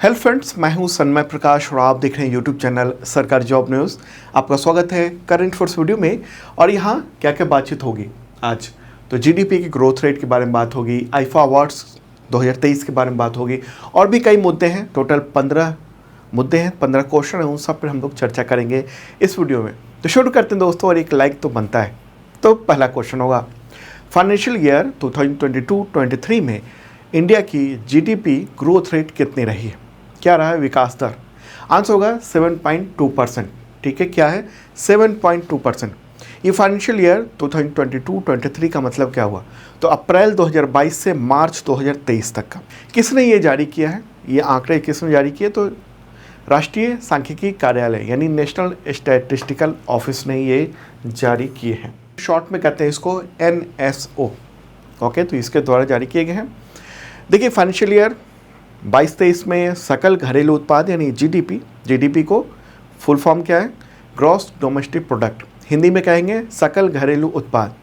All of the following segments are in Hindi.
हेलो फ्रेंड्स, मैं हूं सन्मय प्रकाश और आप देख रहे हैं यूट्यूब चैनल सरकारी जॉब न्यूज़। आपका स्वागत है करंट अफेयर्स वीडियो में। और यहां क्या क्या बातचीत होगी आज, तो जीडीपी की ग्रोथ रेट के बारे में बात होगी, आईफा अवार्ड्स 2023 के बारे में बात होगी और भी कई मुद्दे हैं। टोटल 15 मुद्दे हैं, 15 क्वेश्चन हैं, उन सब पर हम लोग चर्चा करेंगे इस वीडियो में। तो शुरू करते हैं दोस्तों, और एक लाइक तो बनता है। तो पहला क्वेश्चन होगा, फाइनेंशियल ईयर 2022-23 में इंडिया की जीडीपी ग्रोथ रेट कितनी रही है? क्या रहा है विकास दर? आंसर होगा 7.2%। ठीक है, क्या है? 7.2%। ये फाइनेंशियल ईयर 2022-23 का मतलब क्या हुआ? तो अप्रैल 2022 से मार्च 2023 तक का। किसने ये जारी किया है? ये आंकड़े किसने जारी किए? तो राष्ट्रीय सांख्यिकी कार्यालय यानी नेशनल स्टैटिस्टिकल ऑफिस ने ये जारी किए हैं। शॉर्ट में कहते हैं इसको NSO। ओके, तो इसके द्वारा जारी किए गए हैं। देखिए, फाइनेंशियल ईयर 22-23 में सकल घरेलू उत्पाद यानी जीडीपी को फुल फॉर्म क्या है? ग्रॉस डोमेस्टिक प्रोडक्ट, हिंदी में कहेंगे सकल घरेलू उत्पाद।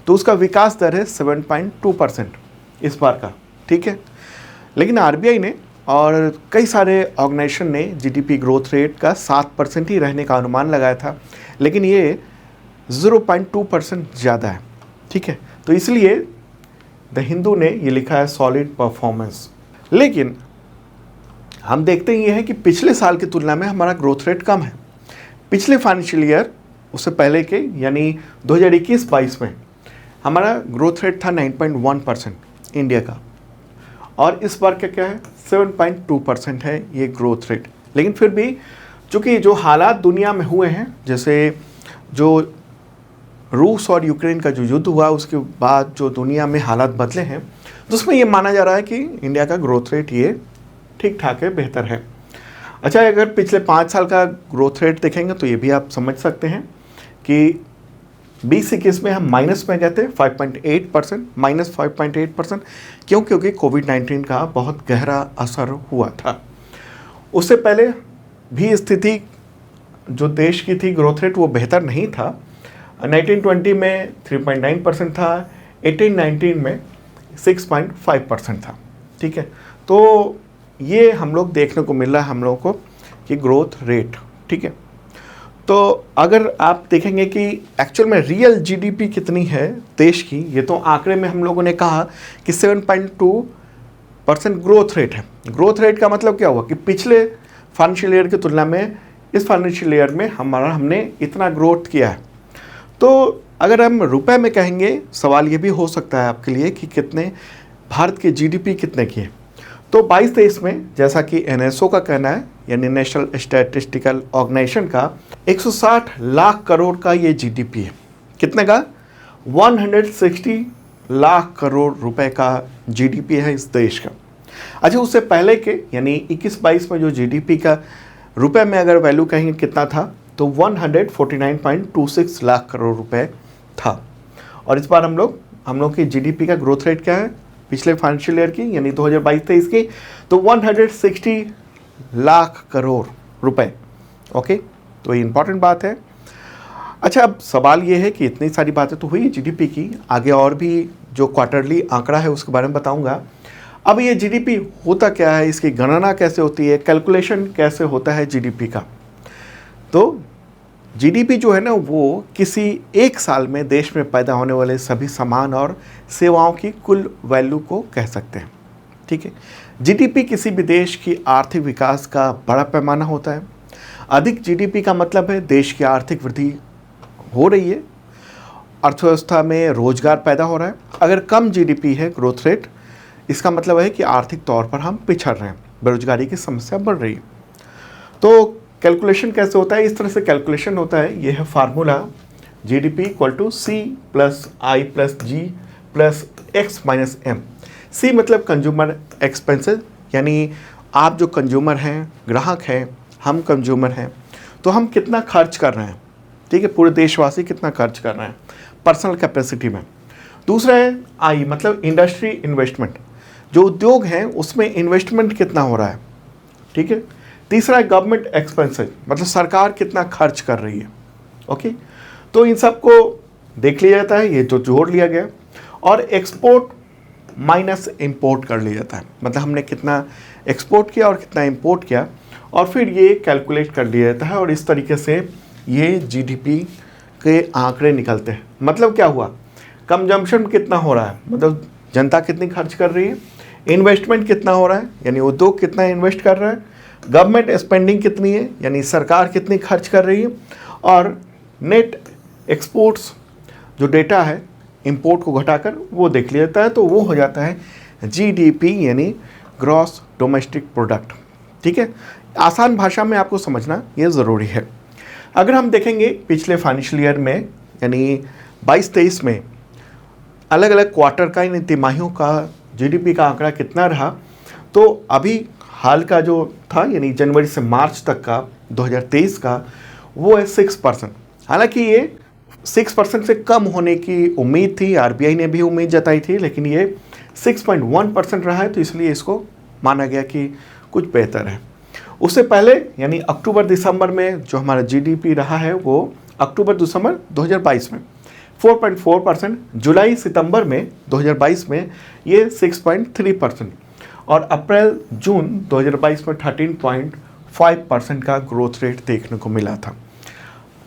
तो उसका विकास दर है 7.2% इस बार का। ठीक है, लेकिन आरबीआई ने और कई सारे ऑर्गेनाइजेशन ने जीडीपी ग्रोथ रेट का 7% ही रहने का अनुमान लगाया था, लेकिन ये 0.2% ज़्यादा है। ठीक है, तो इसलिए द हिंदू ने ये लिखा है सॉलिड परफॉर्मेंस। लेकिन हम देखते ही हैं कि पिछले साल की तुलना में हमारा ग्रोथ रेट कम है। पिछले फाइनेंशियल ईयर उससे पहले के यानी 2021-22 में हमारा ग्रोथ रेट था 9.1% इंडिया का, और इस बार क्या है? 7.2% है ये ग्रोथ रेट। लेकिन फिर भी चूँकि जो हालात दुनिया में हुए हैं, जैसे जो रूस और यूक्रेन का जो युद्ध हुआ उसके बाद जो दुनिया में हालात बदले हैं, तो उसमें ये माना जा रहा है कि इंडिया का ग्रोथ रेट ये ठीक ठाक है, बेहतर है। अच्छा, अगर पिछले 5 साल का ग्रोथ रेट देखेंगे तो ये भी आप समझ सकते हैं कि 2021 में हम माइनस में गए थे 5.8%, -5.8%। क्यों? क्योंकि कोविड-19 का बहुत गहरा असर हुआ था। उससे पहले भी स्थिति जो देश की थी, ग्रोथ रेट वो बेहतर नहीं था। 1920 में 3.9% था, 1819 में 6.5% था। ठीक है, तो ये हम लोग देखने को मिल रहा है हम लोगों को कि ग्रोथ रेट। ठीक है, तो अगर आप देखेंगे कि एक्चुअल में रियल जीडीपी कितनी है देश की, ये तो आंकड़े में हम लोगों ने कहा कि 7.2% ग्रोथ रेट है। ग्रोथ रेट का मतलब क्या हुआ कि पिछले फाइनेंशियल ईयर की तुलना में इस फाइनेंशियल ईयर में हमने इतना ग्रोथ किया है। तो अगर हम रुपए में कहेंगे, सवाल ये भी हो सकता है आपके लिए कि कितने भारत के जीडीपी कितने की है। तो 22-23 में जैसा कि NSO का कहना है यानी नेशनल स्टैटिस्टिकल ऑर्गेनाइजेशन का 160 लाख करोड़ का ये जीडीपी है। कितने का? 160 लाख करोड़ रुपए का जीडीपी है इस देश का। अच्छा, उससे पहले के यानी 21-22 में जो जीडीपी का रुपए में अगर वैल्यू कहेंगे कितना था, तो 149.26 लाख करोड़ रुपए था। और इस बार हम लोग की जीडीपी का ग्रोथ रेट क्या है पिछले फाइनेंशियल ईयर की यानी 2022-23 की? तो 160 लाख करोड़ रुपए। ओके, तो ये इंपॉर्टेंट बात है। अच्छा, अब सवाल ये है कि इतनी सारी बातें तो हुई जीडीपी की, आगे और भी जो क्वार्टरली आंकड़ा है उसके बारे में बताऊंगा। अब ये जीडीपी होता क्या है, इसकी गणना कैसे होती है, कैलकुलेशन कैसे होता है जीडीपी का? तो जीडीपी जो है ना, वो किसी एक साल में देश में पैदा होने वाले सभी सामान और सेवाओं की कुल वैल्यू को कह सकते हैं। ठीक है, जीडीपी किसी भी देश की आर्थिक विकास का बड़ा पैमाना होता है। अधिक जीडीपी का मतलब है देश की आर्थिक वृद्धि हो रही है, अर्थव्यवस्था में रोजगार पैदा हो रहा है। अगर कम जीडीपी है ग्रोथ रेट, इसका मतलब है कि आर्थिक तौर पर हम पिछड़ रहे हैं, बेरोजगारी की समस्या बढ़ रही है। तो कैलकुलेशन कैसे होता है? इस तरह से कैलकुलेशन होता है। यह है formula, GDP equal to C+I+G+X-M। C मतलब कंज्यूमर एक्सपेंसेस, यानी आप जो कंज्यूमर हैं, ग्राहक हैं, हम कंज्यूमर हैं, तो हम कितना खर्च कर रहे हैं। ठीक है, पूरे देशवासी कितना खर्च कर रहे हैं पर्सनल कैपेसिटी में। दूसरा है आई मतलब इंडस्ट्री इन्वेस्टमेंट, जो उद्योग हैं उसमें इन्वेस्टमेंट कितना हो रहा है। ठीक है, तीसरा है गवर्नमेंट एक्सपेंसेस, मतलब सरकार कितना खर्च कर रही है। ओके, तो इन सब को देख लिया जाता है, ये जो जोड़ लिया गया। और एक्सपोर्ट माइनस इंपोर्ट कर लिया जाता है, मतलब हमने कितना एक्सपोर्ट किया और कितना इंपोर्ट किया, और फिर ये कैलकुलेट कर लिया जाता है और इस तरीके से ये जीडीपी के आंकड़े निकलते हैं। मतलब क्या हुआ, कंजम्पशन कितना हो रहा है, मतलब जनता कितनी खर्च कर रही है, इन्वेस्टमेंट कितना हो रहा है यानी उद्योग कितना इन्वेस्ट कर रहा है, गवर्नमेंट स्पेंडिंग कितनी है यानी सरकार कितनी खर्च कर रही है, और नेट एक्सपोर्ट्स जो डेटा है इंपोर्ट को घटाकर वो देख लिया जाता है, तो वो हो जाता है जीडीपी यानी ग्रॉस डोमेस्टिक प्रोडक्ट। ठीक है, आसान भाषा में आपको समझना ये ज़रूरी है। अगर हम देखेंगे पिछले फाइनेंशियल ईयर में यानी 22-23 में अलग अलग क्वार्टर का यानी तिमाहियों का जीडीपी का आंकड़ा कितना रहा, तो अभी हाल का जो था यानी जनवरी से मार्च तक का 2023 का वो है 6%। हालांकि ये 6% से कम होने की उम्मीद थी, आरबीआई ने भी उम्मीद जताई थी, लेकिन ये 6.1% रहा है, तो इसलिए इसको माना गया कि कुछ बेहतर है। उससे पहले यानी अक्टूबर दिसंबर में जो हमारा जीडीपी रहा है वो अक्टूबर दिसंबर 2022 में 4.4%, जुलाई सितंबर में 2022 में ये 6.3%, और अप्रैल जून 2022 में 13.5% का ग्रोथ रेट देखने को मिला था।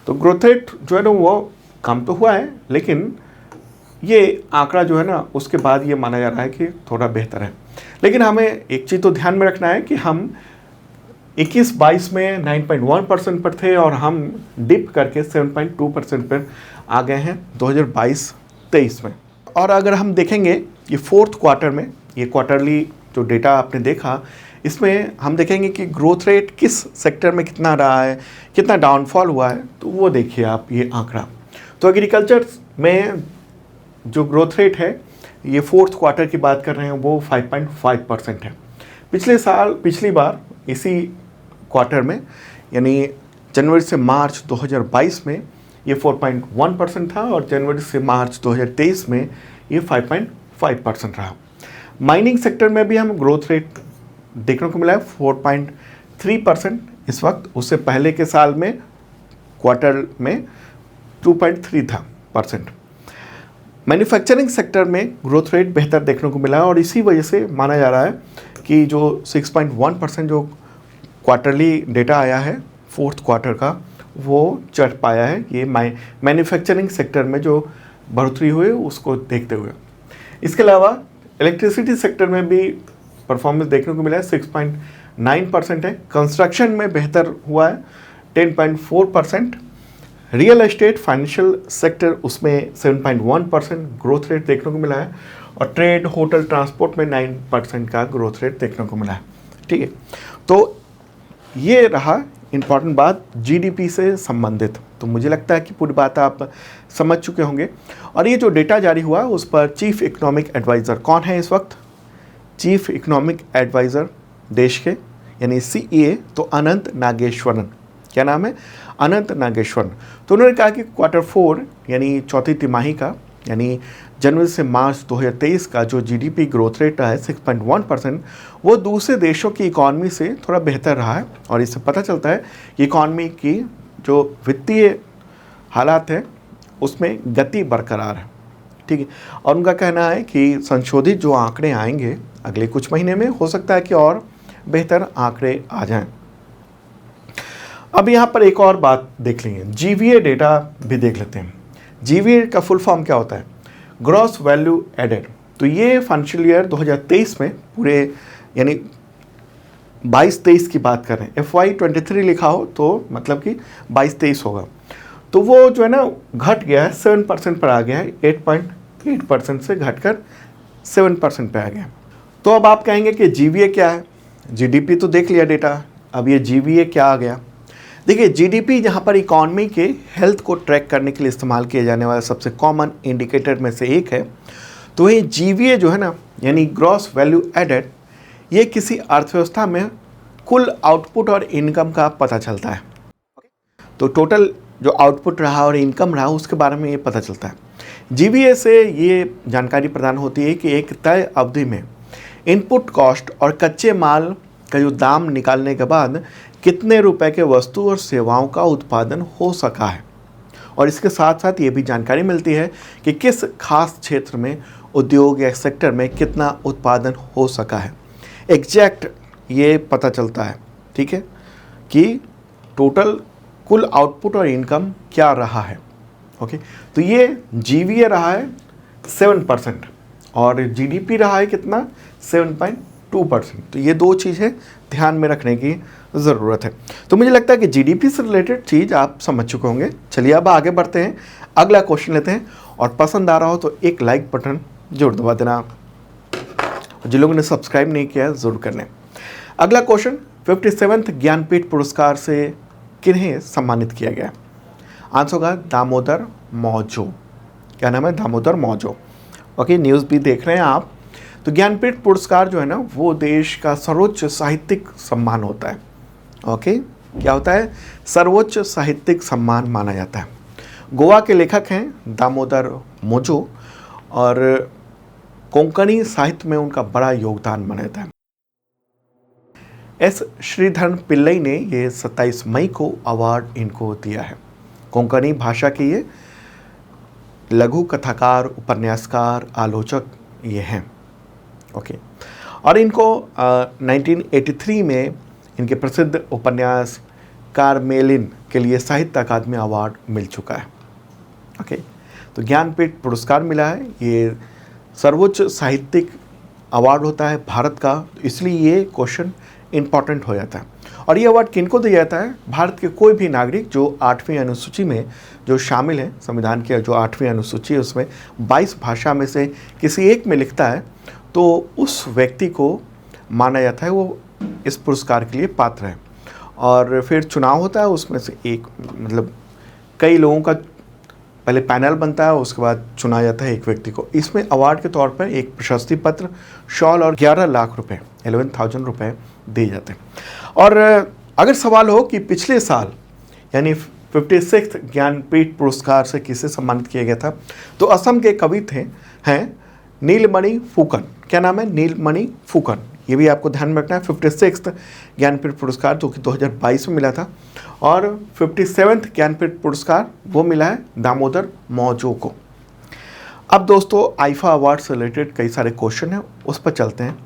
तो ग्रोथ रेट जो है ना वो कम तो हुआ है, लेकिन ये आंकड़ा जो है ना उसके बाद ये माना जा रहा है कि थोड़ा बेहतर है। लेकिन हमें एक चीज़ तो ध्यान में रखना है कि हम 21-22 में 9.1% पर थे और हम डिप करके 7.2% पर आ गए हैं 2022-23 में। और अगर हम देखेंगे ये फोर्थ क्वार्टर में, ये क्वार्टरली जो डेटा आपने देखा, इसमें हम देखेंगे कि ग्रोथ रेट किस सेक्टर में कितना रहा है, कितना डाउनफॉल हुआ है, तो वो देखिए आप ये आंकड़ा। तो एग्रीकल्चर में जो ग्रोथ रेट है ये फोर्थ क्वार्टर की बात कर रहे हैं वो 5.5% है। पिछली बार इसी क्वार्टर में यानी जनवरी से मार्च 2022 में ये 4.1% था और जनवरी से मार्च 2023 में ये 5.5% रहा। माइनिंग सेक्टर में भी हम ग्रोथ रेट देखने को मिला है 4.3% इस वक्त, उससे पहले के साल में क्वार्टर में 2.3 था %। मैन्युफैक्चरिंग सेक्टर में ग्रोथ रेट बेहतर देखने को मिला और इसी वजह से माना जा रहा है कि जो 6.1% जो क्वार्टरली डेटा आया है फोर्थ क्वार्टर का वो चढ़ पाया है, ये मैन्युफैक्चरिंग सेक्टर में जो बढ़ोतरी हुई उसको देखते हुए। इसके अलावा इलेक्ट्रिसिटी सेक्टर में भी परफॉर्मेंस देखने को मिला है 6.9% है, कंस्ट्रक्शन में बेहतर हुआ है 10.4%, रियल एस्टेट फाइनेंशियल सेक्टर उसमें 7.1% ग्रोथ रेट देखने को मिला है और ट्रेड होटल ट्रांसपोर्ट में 9% का ग्रोथ रेट देखने को मिला है। ठीक है, तो ये रहा इम्पॉर्टेंट बात जीडीपी से संबंधित। तो मुझे लगता है कि पूरी बात आप समझ चुके होंगे। और ये जो डेटा जारी हुआ उस पर चीफ इकोनॉमिक एडवाइज़र कौन है इस वक्त, चीफ इकोनॉमिक एडवाइज़र देश के यानी CEA तो अनंत नागेश्वरन, क्या नाम है, अनंत नागेश्वरन। तो उन्होंने कहा कि क्वार्टर 4 यानी चौथी तिमाही का यानी जनवरी से मार्च 2023 का जो जीडीपी ग्रोथ रेट रहा है 6.1%, वो दूसरे देशों की इकॉनमी से थोड़ा बेहतर रहा है और इससे पता चलता है कि इकॉनमी की जो वित्तीय हालात है उसमें गति बरकरार है। ठीक है, और उनका कहना है कि संशोधित जो आंकड़े आएंगे अगले कुछ महीने में हो सकता है कि और बेहतर आंकड़े आ जाएं। अब यहाँ पर एक और बात देख लेंगे, जीवीए डेटा भी देख लेते हैं। जीवीए का फुल फॉर्म क्या होता है, ग्रॉस वैल्यू एडेड। तो ये फाइनेंशियल ईयर 2023 में पूरे यानी 22-23 की बात कर रहे हैं, FY23 लिखा हो तो मतलब कि 22-23 होगा। तो वो जो है ना घट गया है 7% पर आ गया है, 8.8% से घटकर 7% पे आ गया। तो अब आप कहेंगे कि जीवीए क्या है, जीडीपी तो देख लिया डेटा, अब ये जीवीए क्या आ गया। देखिए जीडीपी जहाँ पर इकॉनमी के हेल्थ को ट्रैक करने के लिए इस्तेमाल किया जाने वाला सबसे कॉमन इंडिकेटर में से एक है, तो ये जीवीए जो है ना यानी ग्रॉस वैल्यू एडेड, ये किसी अर्थव्यवस्था में कुल आउटपुट और इनकम का पता चलता है। तो टोटल जो आउटपुट रहा और इनकम रहा उसके बारे में ये पता चलता है। जीवीए से ये जानकारी प्रदान होती है कि एक तय अवधि में इनपुट कॉस्ट और कच्चे माल का जो दाम निकालने के बाद कितने रुपए के वस्तु और सेवाओं का उत्पादन हो सका है, और इसके साथ साथ ये भी जानकारी मिलती है कि किस खास क्षेत्र में उद्योग या सेक्टर में कितना उत्पादन हो सका है, एग्जैक्ट ये पता चलता है, ठीक है, कि टोटल कुल आउटपुट और इनकम क्या रहा है। ओके, तो ये जीवीए रहा है 7% और जीडीपी रहा है कितना 7.2%। तो ये दो चीज़ें ध्यान में रखने की ज़रूरत है। तो मुझे लगता है कि जीडीपी से रिलेटेड चीज़ आप समझ चुके होंगे। चलिए अब आगे बढ़ते हैं, अगला क्वेश्चन लेते हैं, और पसंद आ रहा हो तो एक लाइक बटन जरूर दबा देना, जिन लोगों ने सब्सक्राइब नहीं किया ज़रूर कर लें। अगला क्वेश्चन, 57th ज्ञानपीठ पुरस्कार से किन्हें सम्मानित किया गया? आंसर होगा दामोदर मौजो। क्या नाम है? दामोदर मौजो। ओके, न्यूज़ भी देख रहे हैं आप। तो ज्ञानपीठ पुरस्कार जो है ना, वो देश का सर्वोच्च साहित्यिक सम्मान होता है। ओके, क्या होता है? सर्वोच्च साहित्यिक सम्मान माना जाता है। गोवा के लेखक हैं दामोदर मौजो और कोंकणी साहित्य में उनका बड़ा योगदान माना जाता है। एस श्रीधरन पिल्लई ने ये 27 मई को अवार्ड इनको दिया है। कोंकणी भाषा के ये लघु कथाकार, उपन्यासकार, आलोचक ये हैं। ओके, और इनको 1983 में इनके प्रसिद्ध उपन्यास कार्मेलिन के लिए साहित्य अकादमी अवार्ड मिल चुका है। ओके, तो ज्ञानपीठ पुरस्कार मिला है, ये सर्वोच्च साहित्यिक अवार्ड होता है भारत का, इसलिए ये क्वेश्चन इम्पॉर्टेंट हो जाता है। और ये अवार्ड किनको दिया जाता है? भारत के कोई भी नागरिक जो 8वीं अनुसूची में जो शामिल है, संविधान की जो 8वीं अनुसूची है उसमें 22 भाषा में से किसी एक में लिखता है, तो उस व्यक्ति को माना जाता है वो इस पुरस्कार के लिए पात्र है। और फिर चुनाव होता है, उसमें से एक, मतलब कई लोगों का पहले पैनल बनता है, उसके बाद चुना जाता है एक व्यक्ति को। इसमें अवार्ड के तौर पर एक प्रशस्ति पत्र, शॉल और 11 लाख रुपए, 11,000 रुपये दिए जाते हैं। और अगर सवाल हो कि पिछले साल यानी 56th ज्ञानपीठ पुरस्कार से किसे सम्मानित किया गया था, तो असम के कवि हैं नीलमणि फुकन। क्या नाम है? नीलमणि फुकन। ये भी आपको ध्यान में रखना है। 56th ज्ञानपीठ पुरस्कार जो कि 2022 में मिला था, और 57th ज्ञानपीठ पुरस्कार वो मिला है दामोदर मौजो को। अब दोस्तों, आईफा अवार्ड से रिलेटेड कई सारे क्वेश्चन हैं, उस पर चलते हैं,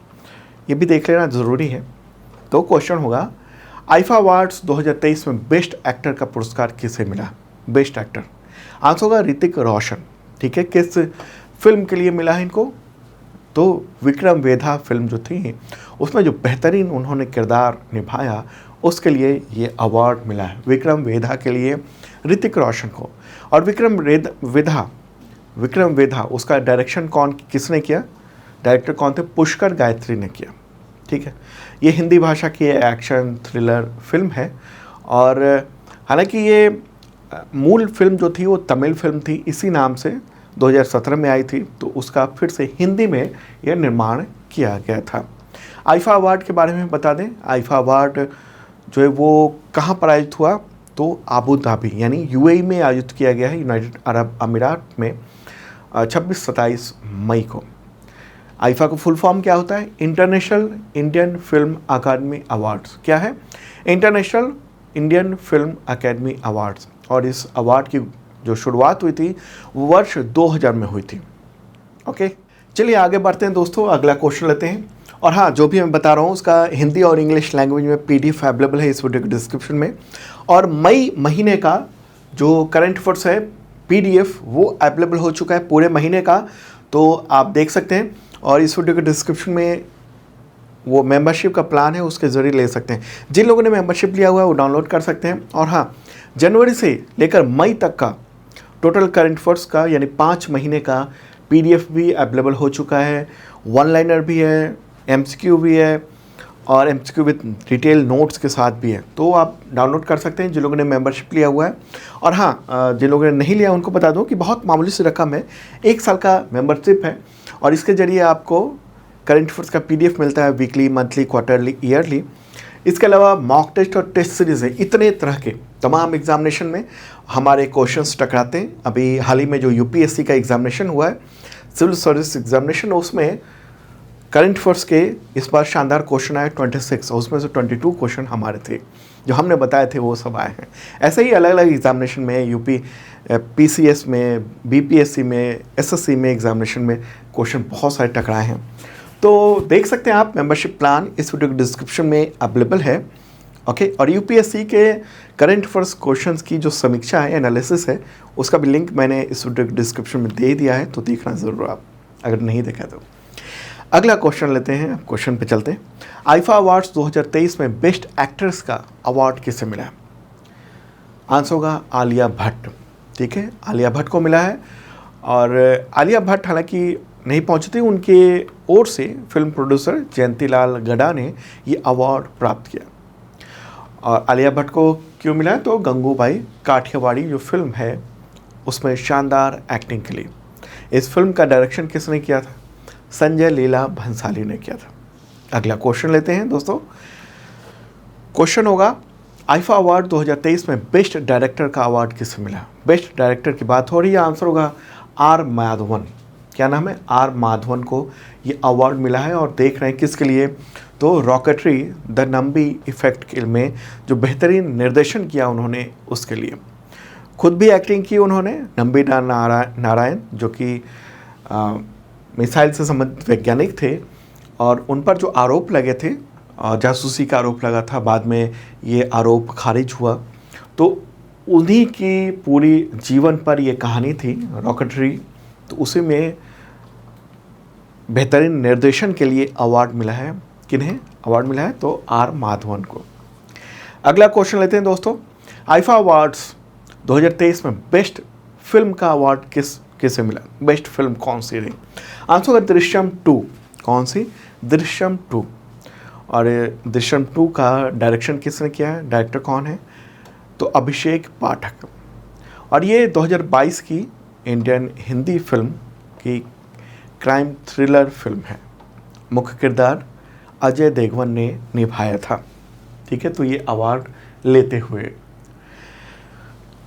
ये भी देख लेना ज़रूरी है। तो क्वेश्चन होगा, आईफा अवार्ड्स 2023 में बेस्ट एक्टर का पुरस्कार किसे मिला? बेस्ट एक्टर आंसर होगा ऋतिक रोशन। ठीक है, किस फिल्म के लिए मिला है इनको? तो विक्रम वेधा फिल्म जो थी उसमें जो बेहतरीन उन्होंने किरदार निभाया, उसके लिए ये अवार्ड मिला है विक्रम वेधा के लिए ऋतिक रोशन को। और विक्रम वेधा उसका डायरेक्शन किसने किया? डायरेक्टर कौन थे? पुष्कर गायत्री ने किया। ठीक है, ये हिंदी भाषा की एक्शन थ्रिलर फिल्म है, और हालांकि ये मूल फिल्म जो थी वो तमिल फिल्म थी, इसी नाम से 2017 में आई थी, तो उसका फिर से हिंदी में यह निर्माण किया गया था। आईफा अवार्ड के बारे में बता दें, आईफा अवार्ड जो है वो कहाँ पर आयोजित हुआ? तो आबू धाबी यानी यूएई में आयोजित किया गया है, यूनाइटेड अरब अमीरात में, 26-27 मई को। आईफा का फुल फॉर्म क्या होता है? इंटरनेशनल इंडियन फिल्म अकादमी अवार्ड्स। क्या है? International Indian film academy awards. और इस अवार्ड की जो शुरुआत हुई थी वो वर्ष 2000 में हुई थी। ओके, चलिए आगे बढ़ते हैं दोस्तों, अगला क्वेश्चन लेते हैं। और हाँ, जो भी मैं बता रहा हूँ उसका हिंदी और इंग्लिश लैंग्वेज में PDF अवेलेबल है इस वीडियो के डिस्क्रिप्शन में। और मई महीने का जो करंट अफेयर्स है PDF वो अवेलेबल हो चुका है पूरे महीने का, तो आप देख सकते हैं। और इस वीडियो के डिस्क्रिप्शन में वो मेंबरशिप का प्लान है, उसके ज़रिए ले सकते हैं। जिन लोगों ने मेंबरशिप लिया हुआ है वो डाउनलोड कर सकते हैं। और हाँ, जनवरी से लेकर मई तक का टोटल करंट अफेयर्स का यानी 5 महीने का PDF भी अवेलेबल हो चुका है, वन लाइनर भी है, MCQ भी है, और MCQ विद डिटेल नोट्स के साथ भी है, तो आप डाउनलोड कर सकते हैं जिन लोगों ने मेंबरशिप लिया हुआ है। और हाँ, जिन लोगों ने नहीं लिया उनको बता दूं कि बहुत मामूली सी रकम है, 1 साल का मेंबरशिप है, और इसके ज़रिए आपको करंट अफेयर्स का PDF मिलता है वीकली, मंथली, क्वार्टरली, ईयरली। इसके अलावा मॉक टेस्ट और टेस्ट सीरीज़ है, इतने तरह के तमाम एग्जामिनेशन में हमारे क्वेश्चंस टकराते हैं। अभी हाल ही में जो UPSC का एग्जामिनेशन हुआ है, सिविल सर्विस एग्जामिनेशन, उसमें करंट अफेयर्स के इस बार शानदार क्वेश्चन आए 26, और उसमें से 22 क्वेश्चन हमारे थे जो हमने बताए थे, वो सब आए हैं। ऐसे ही अलग अलग एग्जामिनेशन में UP पीसीएस में, बीपीएससी में, एसएससी में एग्जामिनेशन में क्वेश्चन बहुत सारे टकराए हैं। तो देख सकते हैं आप, मेंबरशिप प्लान इस वीडियो के डिस्क्रिप्शन में अवेलेबल है। ओके, और यूपीएससी के करंट अफेयर्स क्वेश्चंस की जो समीक्षा है, एनालिसिस है, उसका भी लिंक मैंने इस वीडियो के डिस्क्रिप्शन में दे दिया है, तो देखना ज़रूर आप, अगर नहीं देखा तो। अगला क्वेश्चन लेते हैं, क्वेश्चन पे चलते हैं। आईफा अवार्ड्स 2023 में बेस्ट एक्ट्रेस का अवार्ड किसे मिला है? आंसर होगा आलिया भट्ट। ठीक है, आलिया भट्ट को मिला है। और आलिया भट्ट हालांकि नहीं पहुंची थी, उनके ओर से फिल्म प्रोड्यूसर जयंतीलाल गड्ढा ने ये अवार्ड प्राप्त किया। और आलिया भट्ट को क्यों मिला है? तो गंगूबाई काठियावाड़ी जो फिल्म है उसमें शानदार एक्टिंग के लिए। इस फिल्म का डायरेक्शन किसने किया था? संजय लीला भंसाली ने किया था। अगला क्वेश्चन लेते हैं दोस्तों। क्वेश्चन होगा आईफा अवार्ड 2023 में बेस्ट डायरेक्टर का अवार्ड किसे मिला? बेस्ट डायरेक्टर की बात हो रही है, आंसर होगा आर माधवन। क्या नाम है? आर माधवन को ये अवार्ड मिला है। और देख रहे हैं किसके लिए? तो रॉकेटरी द नंबी इफेक्ट में जो बेहतरीन निर्देशन किया उन्होंने, उसके लिए। खुद भी एक्टिंग की उन्होंने। नंबी नारायण जो कि मिसाइल से संबंधित वैज्ञानिक थे, और उन पर जो आरोप लगे थे, जासूसी का आरोप लगा था, बाद में ये आरोप खारिज हुआ, तो उन्हीं की पूरी जीवन पर ये कहानी थी रॉकेटरी। तो उसी में बेहतरीन निर्देशन के लिए अवार्ड मिला है। किन्हें अवार्ड मिला है? तो आर माधवन को। अगला क्वेश्चन लेते हैं दोस्तों। आईफा अवार्ड्स 2023 में बेस्ट फिल्म का अवार्ड किसे मिला? बेस्ट फिल्म कौन सी रही? आंसर होगा दृश्यम 2। कौन सी? दृश्यम 2। और दृश्यम 2 का डायरेक्शन किसने किया है? डायरेक्टर कौन है? तो अभिषेक पाठक। और ये 2022 की इंडियन हिंदी फिल्म की क्राइम थ्रिलर फिल्म है। मुख्य किरदार अजय देवगन ने निभाया था। ठीक है, तो ये अवार्ड लेते हुए।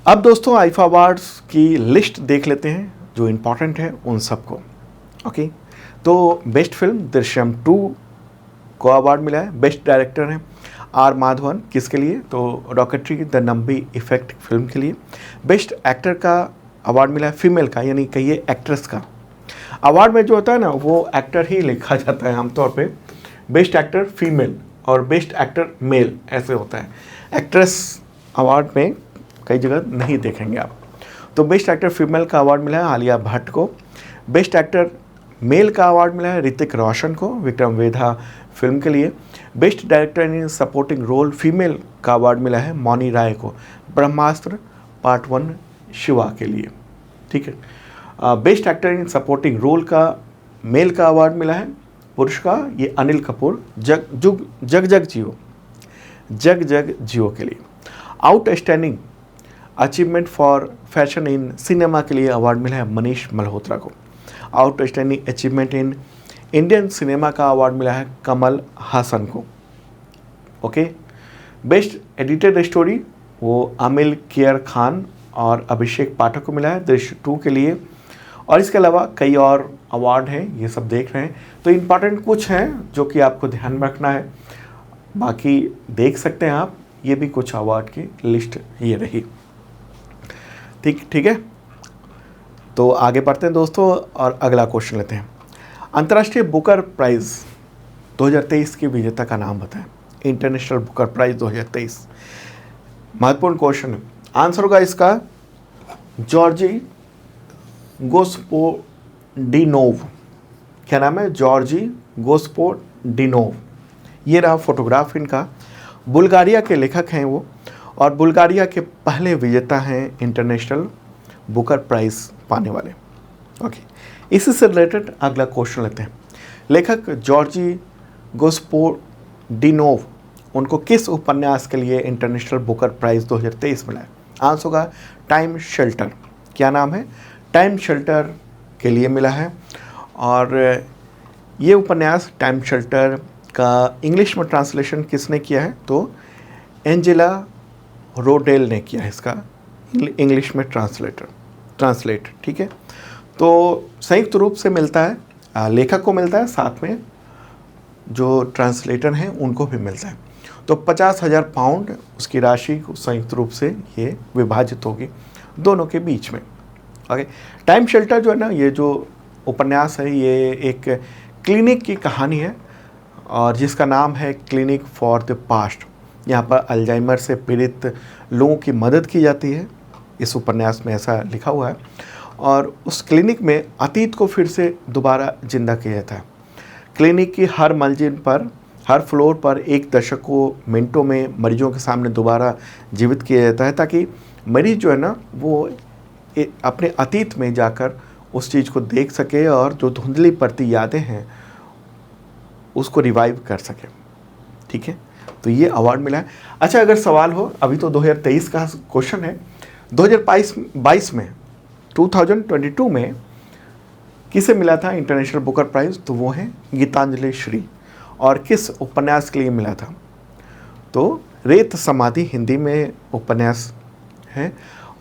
अब दोस्तों आईफा अवार्ड्स की लिस्ट देख लेते हैं जो इम्पोर्टेंट है उन सबको। ओके, तो बेस्ट फिल्म दृश्यम 2 को अवार्ड मिला है। बेस्ट डायरेक्टर है आर माधवन। किसके लिए? तो rocketry the Nambi effect film के लिए। बेस्ट एक्टर का अवार्ड मिला है फीमेल का, यानी कहिए एक्ट्रेस का। अवार्ड में जो होता है ना, वो एक्टर ही लिखा जाता है आमतौर पे। बेस्ट एक्टर फीमेल और बेस्ट एक्टर मेल ऐसे होता है। एक्ट्रेस अवार्ड में कई जगह नहीं देखेंगे आप। तो बेस्ट एक्टर फीमेल का अवार्ड मिला है आलिया भट्ट को। बेस्ट एक्टर मेल का अवार्ड मिला है ऋतिक रोशन को, विक्रम वेधा फिल्म के लिए। Best director in supporting role female का अवार्ड मिला है मौनी राय को, ब्रह्मास्त्र पार्ट 1 शिवा के लिए। ठीक है। Best actor in supporting role का मेल का अवार्ड मिला है पुरुष का, ये अनिल कपूर, जग जग जियो के लिए। Outstanding achievement for fashion in cinema के लिए अवार्ड मिला है मनीष मल्होत्रा को। Outstanding achievement in Indian cinema का अवार्ड मिला है कमल हासन को। ओके। बेस्ट एडिटेड स्टोरी वो अमिल कियर खान और अभिषेक पाठक को मिला है दृश्य 2 के लिए। और इसके अलावा कई और अवार्ड हैं, ये सब देख रहे हैं। तो इम्पॉर्टेंट कुछ हैं जो कि आपको ध्यान में रखना है, बाकी देख सकते हैं आप। ये भी कुछ अवार्ड की लिस्ट ये रही। ठीक है, तो आगे बढ़ते हैं दोस्तों और अगला क्वेश्चन लेते हैं। अंतर्राष्ट्रीय बुकर प्राइज़ 2023 के विजेता का नाम बताएं। इंटरनेशनल बुकर प्राइज़ 2023 महत्वपूर्ण क्वेश्चन है। आंसर होगा इसका जॉर्जी गोस्पोडिनोव। क्या नाम है? जॉर्जी गोस्पोडिनोव। ये रहा फोटोग्राफ इनका। बुल्गारिया के लेखक हैं वो, और बुल्गारिया के पहले विजेता हैं इंटरनेशनल बुकर प्राइज़ पाने वाले। ओके, इसी से रिलेटेड अगला क्वेश्चन लेते हैं। लेखक जॉर्जी गोस्पोडिनोव, उनको किस उपन्यास के लिए इंटरनेशनल बुकर प्राइज़ 2023 मिला है? आंसर होगा टाइम शेल्टर। क्या नाम है? टाइम शेल्टर के लिए मिला है। और ये उपन्यास टाइम शेल्टर का इंग्लिश में ट्रांसलेशन किसने किया है? तो एंजेला रोडेल ने किया है इसका इंग्लिश में ट्रांसलेट। ठीक है, तो संयुक्त रूप से मिलता है, लेखक को मिलता है, साथ में जो ट्रांसलेटर हैं उनको भी मिलता है। तो 50,000 पाउंड उसकी राशि संयुक्त रूप से ये विभाजित होगी दोनों के बीच में। ओके, टाइम शेल्टर जो है ना, ये जो उपन्यास है ये एक क्लिनिक की कहानी है और जिसका नाम है क्लिनिक फॉर द पास्ट। यहाँ पर अल्जाइमर से पीड़ित लोगों की मदद की जाती है, इस उपन्यास में ऐसा लिखा हुआ है। और उस क्लिनिक में अतीत को फिर से दोबारा जिंदा किया जाता है। क्लिनिक की हर मंजिल पर, हर फ्लोर पर एक दशकों मिनटों में मरीजों के सामने दोबारा जीवित किया जाता है, ताकि मरीज जो है ना वो अपने अतीत में जाकर उस चीज़ को देख सके और जो धुंधली पड़ती यादें हैं उसको रिवाइव कर सके। ठीक है, तो ये अवार्ड मिला है। अच्छा, अगर सवाल हो, अभी तो 2023 का क्वेश्चन है, 2022 में 2022 में किसे मिला था इंटरनेशनल बुकर प्राइज़? तो वो है गीतांजलि श्री। और किस उपन्यास के लिए मिला था? तो रेत समाधि हिंदी में उपन्यास है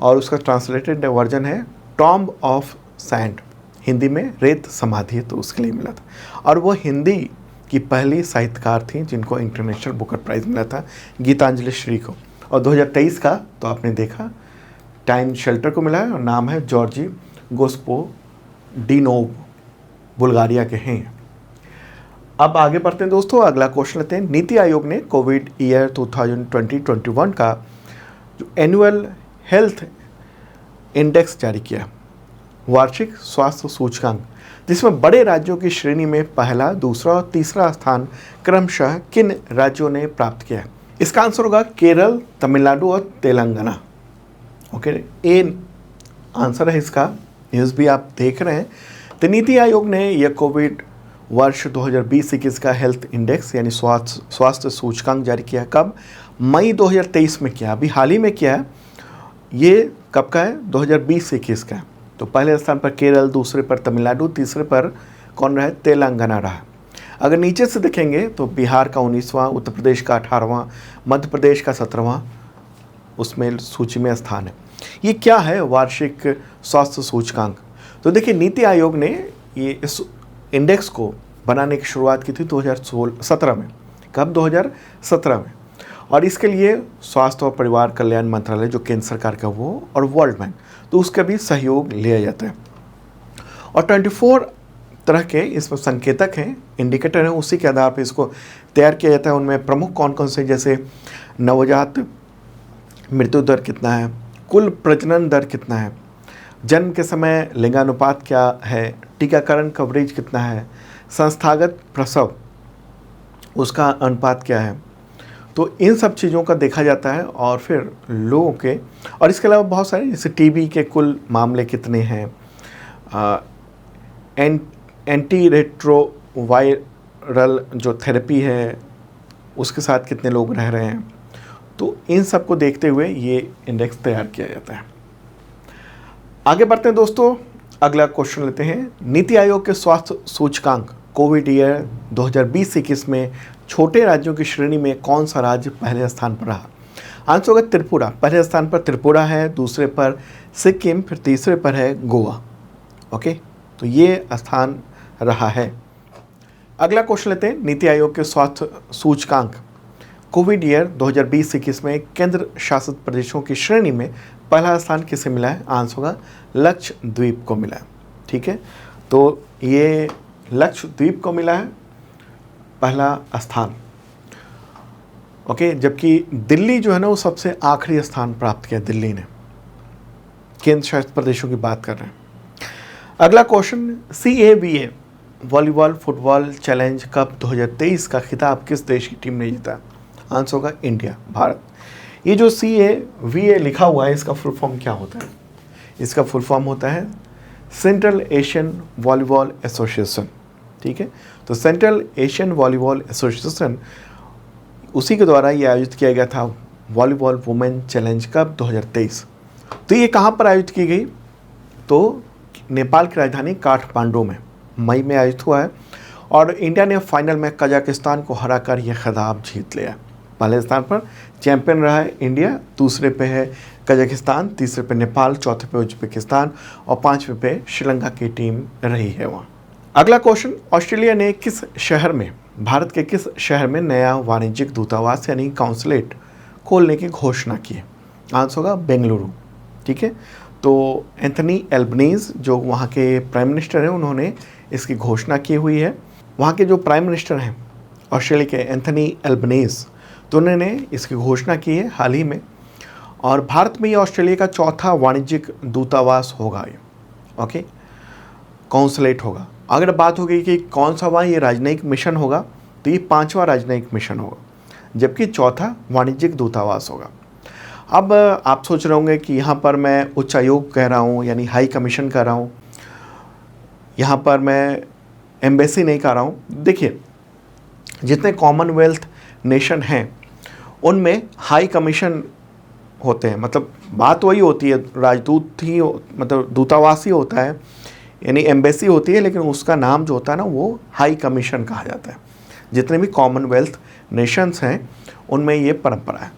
और उसका ट्रांसलेटेड वर्जन है टॉम्ब ऑफ सैंड, हिंदी में रेत समाधि, तो उसके लिए मिला था। और वो हिंदी की पहली साहित्यकार थी जिनको इंटरनेशनल बुकर प्राइज़ मिला था, गीतांजलि श्री को। और 2023 का तो आपने देखा टाइम शेल्टर को मिला है और नाम है जॉर्जी गोस्पोडिनोव, बुल्गारिया के हैं। अब आगे बढ़ते हैं दोस्तों, अगला क्वेश्चन लेते हैं। नीति आयोग ने कोविड ईयर 2020-21 का जो एनुअल हेल्थ इंडेक्स जारी किया, वार्षिक स्वास्थ्य सूचकांक, जिसमें बड़े राज्यों की श्रेणी में पहला, दूसरा और तीसरा स्थान क्रमशः किन राज्यों ने प्राप्त किया है? इसका आंसर होगा केरल, तमिलनाडु और तेलंगाना। ओके, ए आंसर है इसका, न्यूज़ भी आप देख रहे हैं। तो नीति आयोग ने यह कोविड वर्ष 2020-21 का हेल्थ इंडेक्स यानी स्वास्थ्य सूचकांक जारी किया। कब? मई 2023 में किया, अभी हाल ही में किया है। ये कब का है? 2020-21 का। तो पहले स्थान पर केरल, दूसरे पर तमिलनाडु, तीसरे पर कौन रहा है? तेलंगाना रहा। अगर नीचे से देखेंगे तो बिहार का 19वां, उत्तर प्रदेश का 18वां, मध्य प्रदेश का 17वां उसमें सूची में स्थान है। ये क्या है वार्षिक स्वास्थ्य सूचकांक? तो देखिए, नीति आयोग ने ये इस इंडेक्स को बनाने की शुरुआत की थी 2017 में। कब? 2017 में। और इसके लिए स्वास्थ्य और परिवार कल्याण मंत्रालय जो केंद्र सरकार का वो और वर्ल्ड बैंक, तो उसका भी सहयोग लिया जाता है। और 24 तरह के इसमें संकेतक हैं, इंडिकेटर हैं, उसी के आधार पर इसको तैयार किया जाता है। उनमें प्रमुख कौन कौन से, जैसे नवजात मृत्यु दर कितना है, कुल प्रजनन दर कितना है, जन्म के समय लिंगानुपात क्या है, टीकाकरण कवरेज कितना है, संस्थागत प्रसव उसका अनुपात क्या है। तो इन सब चीज़ों का देखा जाता है और फिर लोगों के, और इसके अलावा बहुत सारे, जैसे टीबी के कुल मामले कितने हैं, एंटी रेट्रोवायरल जो थेरेपी है उसके साथ कितने लोग रह रहे हैं। तो इन सब को देखते हुए ये इंडेक्स तैयार किया जाता है। आगे बढ़ते हैं दोस्तों, अगला क्वेश्चन लेते हैं। नीति आयोग के स्वास्थ्य सूचकांक कोविड ईयर 2020-21 में छोटे राज्यों की श्रेणी में कौन सा राज्य पहले स्थान पर रहा? आंसर होगा त्रिपुरा। पहले स्थान पर त्रिपुरा है, दूसरे पर सिक्किम, फिर तीसरे पर है गोवा। ओके, तो ये स्थान रहा है। अगला क्वेश्चन लेते हैं। नीति आयोग के स्वास्थ्य सूचकांक कोविड ईयर 2020-21 में केंद्र शासित प्रदेशों की श्रेणी में पहला स्थान किसे मिला है? आंसर होगा लक्षद्वीप को मिला है। ठीक है, तो ये लक्षद्वीप को मिला है पहला स्थान। ओके, जबकि दिल्ली जो है ना वो सबसे आखिरी स्थान प्राप्त किया, दिल्ली ने। केंद्र शासित प्रदेशों की बात कर रहे हैं। अगला question, CAVA volleyball football challenge cup 2023 का खिताब किस देश की टीम ने जीता? आंसर होगा इंडिया, भारत। ये जो CAVA लिखा हुआ है इसका फुल फॉर्म क्या होता है? इसका फुल फॉर्म होता है सेंट्रल एशियन वॉलीबॉल एसोसिएशन। ठीक है, तो सेंट्रल एशियन वॉलीबॉल एसोसिएशन, उसी के द्वारा ये आयोजित किया गया था वॉलीबॉल वुमेन चैलेंज कप 2023। तो ये कहाँ पर आयोजित की गई? तो नेपाल की राजधानी काठमांडू में मई में आयोजित हुआ है और इंडिया ने फाइनल में कजाकिस्तान को हराकर यह खिताब जीत लिया। पहले स्थान पर चैंपियन रहा है इंडिया, दूसरे पे है कजाकिस्तान, तीसरे पे नेपाल, चौथे पे उज्बेकिस्तान और पांचवे पे श्रीलंका की टीम रही है वहाँ। अगला क्वेश्चन, ऑस्ट्रेलिया ने किस शहर में, भारत के किस शहर में नया वाणिज्यिक दूतावास यानी काउंसलेट खोलने की घोषणा की है? आंसर होगा बेंगलुरु। ठीक है, तो एंथनी एल्बनीज़ जो वहाँ के प्राइम मिनिस्टर हैं, उन्होंने इसकी घोषणा की हुई है। वहाँ के जो प्राइम मिनिस्टर हैं ऑस्ट्रेलिया के, एंथनी एल्बनीज़, तो उन्होंने इसकी घोषणा की है हाल ही में। और भारत में ये ऑस्ट्रेलिया का चौथा वाणिज्यिक दूतावास होगा ये, ओके, कॉन्सुलेट होगा। अगर बात होगी कि कौन सा वहाँ ये राजनयिक मिशन होगा, तो ये 5वां राजनयिक मिशन होगा, जबकि चौथा वाणिज्यिक दूतावास होगा। अब आप सोच रहे होंगे कि यहाँ पर मैं उच्चायोग कह रहा हूँ, यानी हाई कमीशन कह रहा हूँ, यहाँ पर मैं एम्बेसी नहीं कह रहा हूँ। देखिए, जितने कॉमनवेल्थ नेशन हैं उनमें हाई कमीशन होते हैं, मतलब बात वही होती है, राजदूत ही मतलब दूतावास ही होता है, यानी एम्बेसी होती है, लेकिन उसका नाम जो होता है ना, वो हाई कमीशन कहा जाता है। जितने भी कॉमनवेल्थ नेशंस हैं उनमें ये परंपरा है।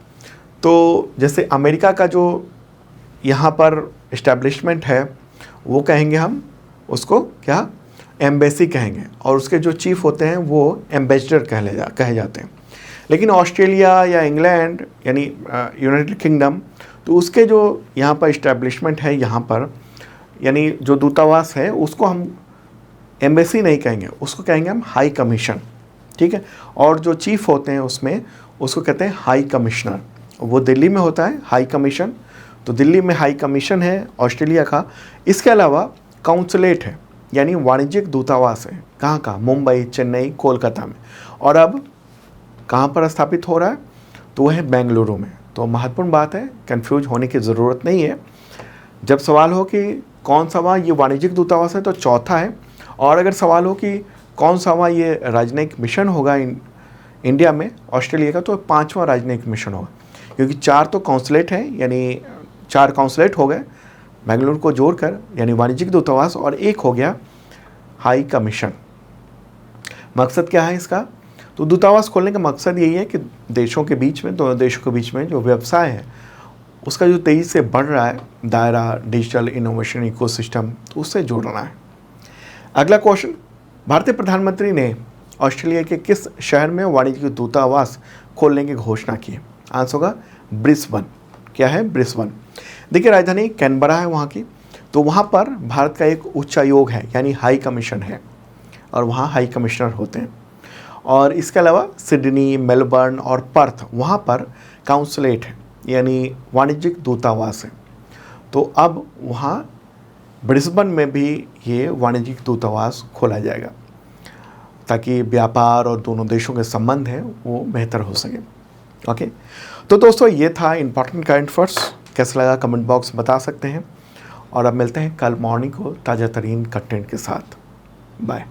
तो जैसे अमेरिका का जो यहाँ पर इस्टेब्लिशमेंट है, वो कहेंगे हम उसको क्या, एम्बेसी कहेंगे, और उसके जो चीफ होते हैं वो एम्बेसडर कहे जाते हैं। लेकिन ऑस्ट्रेलिया या इंग्लैंड यानी यूनाइटेड किंगडम, तो उसके जो यहाँ पर इस्टेब्लिशमेंट है यहाँ पर, यानी जो दूतावास है, उसको हम एम्बेसी नहीं कहेंगे, उसको कहेंगे हम हाई कमीशन, ठीक है। और जो चीफ होते हैं उसमें, उसको कहते हैं हाई कमिश्नर। वो दिल्ली में होता है हाई कमीशन, तो दिल्ली में हाई कमीशन है ऑस्ट्रेलिया का। इसके अलावा काउंसलेट है, यानी वाणिज्यिक दूतावास है। कहाँ कहाँ, मुंबई, चेन्नई, कोलकाता में। और अब कहाँ पर स्थापित हो रहा है, तो वह है बेंगलुरु में। तो महत्वपूर्ण बात है, कंफ्यूज होने की ज़रूरत नहीं है। जब सवाल हो कि कौन सा वहाँ ये वाणिज्यिक दूतावास है, तो चौथा है। और अगर सवाल हो कि कौन सा वहाँ ये राजनयिक मिशन होगा इंडिया में, ऑस्ट्रेलिया का, तो 5वां राजनयिक मिशन होगा। क्योंकि 4 तो काउंसलेट हैं, यानी 4 काउंसलेट हो गए बेंगलुरु को जोड़कर, यानी वाणिज्यिक दूतावास, और एक हो गया हाई कमीशन। मकसद क्या है इसका, तो दूतावास खोलने का मकसद यही है कि देशों के बीच में, दोनों देशों के बीच में जो व्यवसाय है उसका जो तेज़ी से बढ़ रहा है दायरा, डिजिटल इनोवेशन इकोसिस्टम, तो उससे जोड़ना है। अगला क्वेश्चन, भारतीय प्रधानमंत्री ने ऑस्ट्रेलिया के किस शहर में वाणिज्यिक दूतावास खोलने की घोषणा की है? आंसर होगा ब्रिस्बेन। क्या है? ब्रिस्बेन। देखिए, राजधानी कैनबरा है वहाँ की, तो वहाँ पर भारत का एक उच्चायोग है, यानी हाई कमीशन है, और वहाँ हाई कमिश्नर होते हैं। और इसके अलावा सिडनी, मेलबर्न और पर्थ, वहाँ पर काउंसलेट है, यानी वाणिज्यिक दूतावास है। तो अब वहाँ ब्रिस्बेन में भी ये वाणिज्यिक दूतावास खोला जाएगा, ताकि व्यापार और दोनों देशों के संबंध हैं वो बेहतर हो सके। ओके, तो दोस्तों, ये था इम्पॉर्टेंट करंट अफेयर्स। कैसा लगा कमेंट बॉक्स बता सकते हैं। और अब मिलते हैं कल मॉर्निंग को ताज़ा तरीन कंटेंट के साथ। बाय।